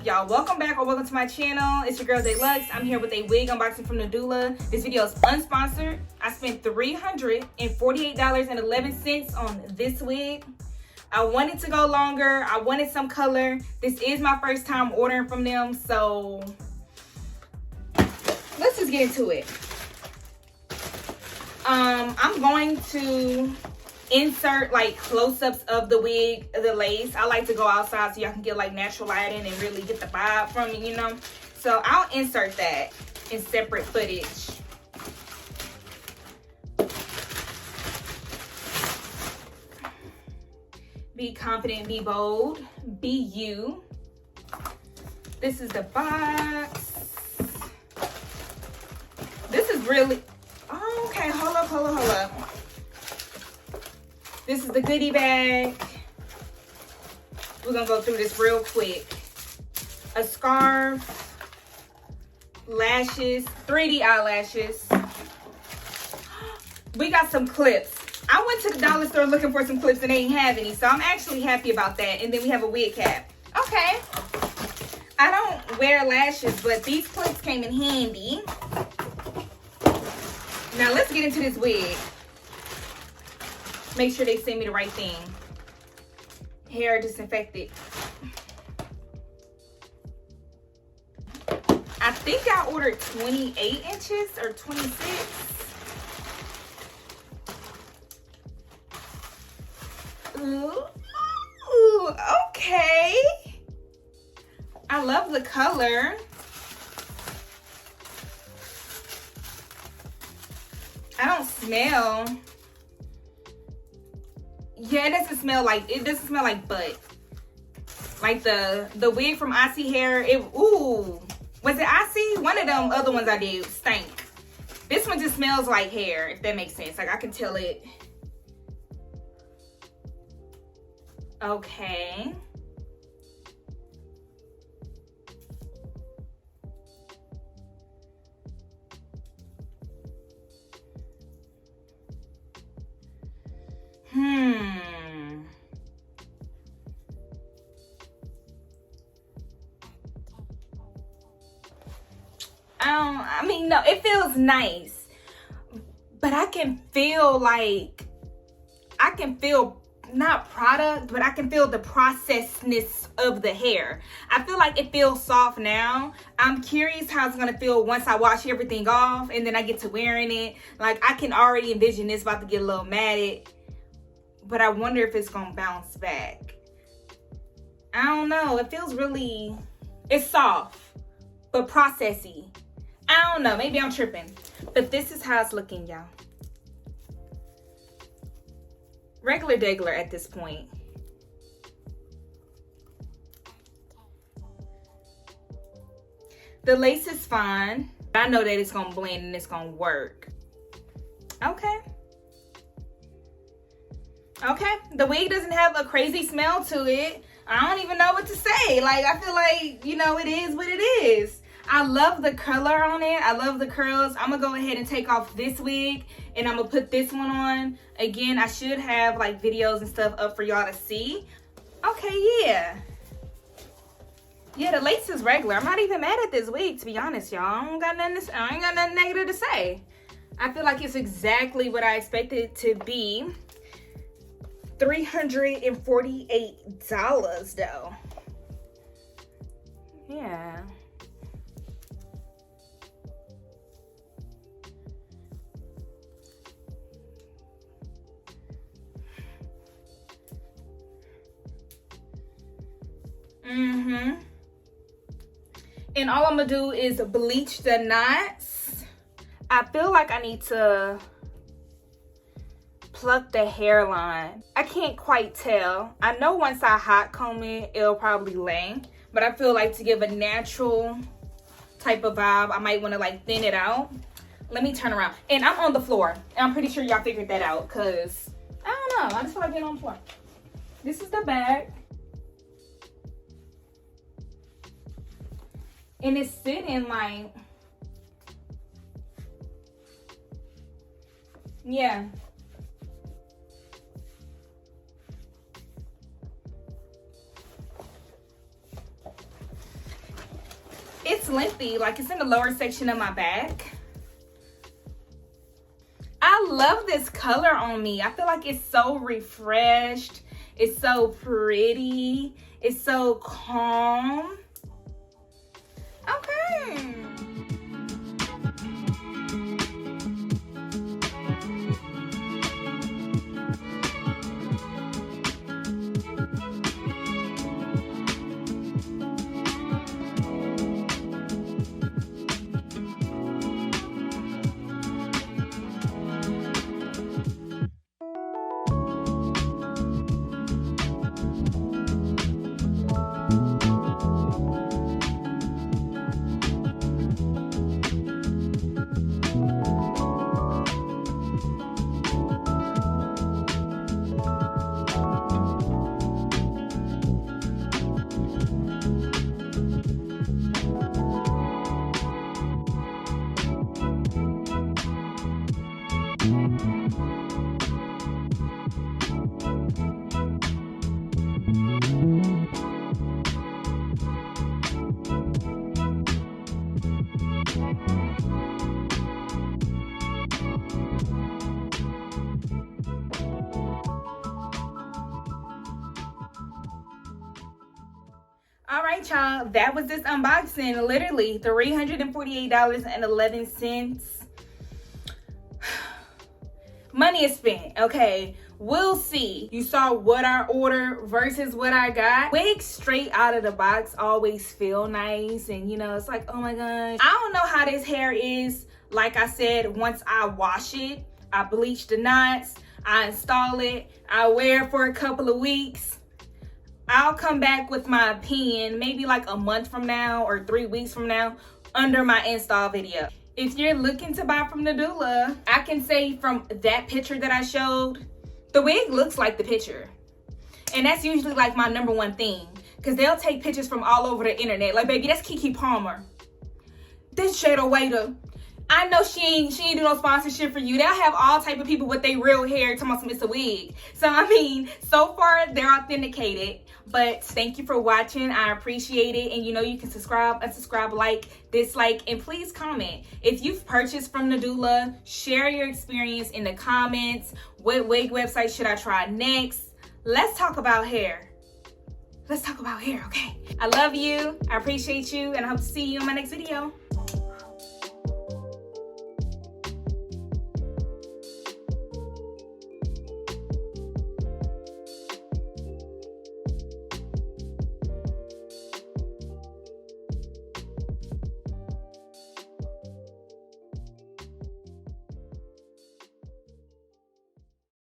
y'all? Welcome back or welcome to my channel. It's your girl Dae Luxe. I'm here with a wig unboxing from Nadula. This video is unsponsored. I spent $348.11 on this wig. I wanted to go longer. I wanted some color. This is my first time ordering from them, so let's just get into it. I'm going to insert like close-ups of the wig, the lace. I like to go outside so y'all can get like natural lighting and really get the vibe from it, you know. So I'll insert that in separate footage. Be confident, be bold, be you. This is the box. This is really, oh, okay, hold up. This is the goodie bag. We're gonna go through this real quick. A scarf, lashes, 3D eyelashes. We got some clips. I went to the dollar store looking for some clips and they ain't have any, so I'm actually happy about that. And then we have a wig cap. Okay. I don't wear lashes, but these clips came in handy. Now let's get into this wig. Make sure they send me the right thing. Hair disinfected. I think I ordered 28 inches or 26. Ooh, okay. I love the color. I don't smell. Yeah, it doesn't smell like butt. Like the wig from Icy Hair, ooh. Was it Icy? One of them other ones I did stank. This one just smells like hair, if that makes sense. Like I can tell it. Okay. I mean, no, it feels nice, but I can feel not product, but I can feel the processedness of the hair. I feel like it feels soft now. I'm curious how it's gonna feel once I wash everything off and then I get to wearing it. Like I can already envision this about to get a little matted, but I wonder if it's gonna bounce back. I don't know. It feels really, it's soft, but processy. I don't know. Maybe I'm tripping. But this is how it's looking, y'all. Regular degler at this point. The lace is fine. I know that it's gonna blend and it's gonna work. Okay. Okay. The wig doesn't have a crazy smell to it. I don't even know what to say. Like, I feel like, you know, it is what it is. I love the color on it. I love the curls. I'm gonna go ahead and take off this wig and I'm gonna put this one on. Again, I should have like videos and stuff up for y'all to see. Okay, yeah. Yeah, the lace is regular. I'm not even mad at this wig, to be honest, y'all. I ain't got nothing negative to say. I feel like it's exactly what I expected it to be. $348 though. Yeah. And all I'm gonna do is bleach the knots. I feel like I need to pluck the hairline. I can't quite tell. I know once I hot comb it, it'll probably lay. But I feel like to give a natural type of vibe, I might want to like thin it out. Let me turn around. And I'm on the floor. And I'm pretty sure y'all figured that out because, I don't know. I just feel like being on the floor. This is the back. And it's sitting like, yeah. It's lengthy, like it's in the lower section of my back. I love this color on me. I feel like it's so refreshed. It's so pretty. It's so calm. Okay. All right, y'all, that was this unboxing. Literally $348.11. Money is spent, okay? We'll see. You saw what I ordered versus what I got. Wigs straight out of the box always feel nice, and you know, it's like, oh my gosh. I don't know how this hair is. Like I said, once I wash it, I bleach the knots, I install it, I wear it for a couple of weeks. I'll come back with my opinion maybe like a month from now or 3 weeks from now under my install video. If you're looking to buy from Nadula, I can say from that picture that I showed, the wig looks like the picture. And that's usually like my #1 thing, because they'll take pictures from all over the internet. Like, baby, that's Keke Palmer. This Shada Waiter. I know she ain't do no sponsorship for you. They'll have all type of people with their real hair talking about it's a wig. So I mean, so far they're authenticated. But thank you for watching. I appreciate it. And you know, you can subscribe, unsubscribe, like, dislike, and please comment. If you've purchased from Nadula, share your experience in the comments. What wig website should I try next? Let's talk about hair. Let's talk about hair, okay? I love you. I appreciate you, and I hope to see you in my next video.